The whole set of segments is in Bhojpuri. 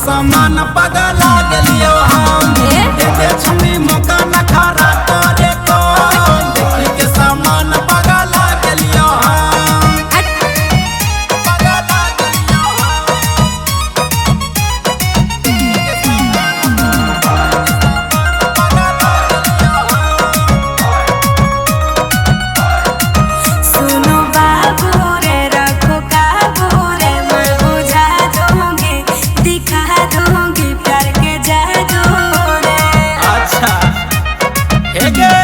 सामान पगला गेलियो हम दे छुनी मौका न खरा करे कौन देखी के सामान पगला गेलियो हम पगला गेलियो सुनो बाबू रे रखो काबू रे मैं बुझा दूंगी दिखा दूंगी प्यार के जादू रे। अच्छा हे गे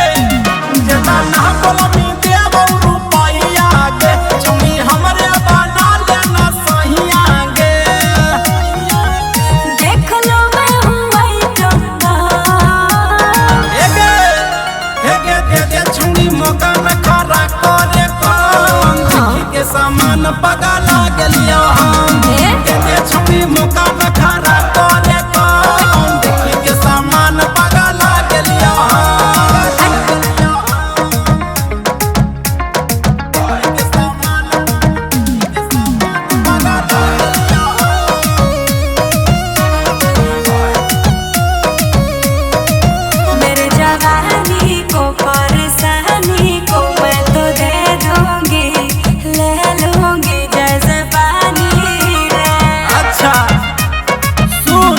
जेता ना बोलमी देबो रुपैया गे छुनी हमरे बना लेना सहिया गे देख लो मैं हूँ वही टोका हे गे दे छुनी मौका न खरा करे कौन देखी के सामान पगला गेलियो हम दे छुनी मौका न खरा करे कौन देखी के सामान पगला गेलियो मेरे जवानी को परेशानी को मैं तो दे दूंगी ले लूंगी जैसे पानी रे। अच्छा सुन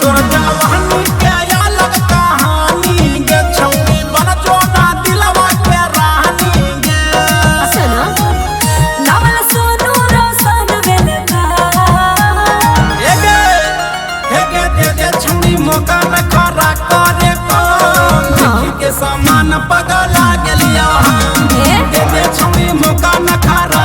तोर जवानी के अलग कहानी गे छौरी बन जोना दिलवा के रानी गे सुनो नवल सुनो रोशन वेलका हे गे दे छौरी मौका न खरा करे कौन देखी के सामान पगला गेलियो हम दे छौरी मौका न खरा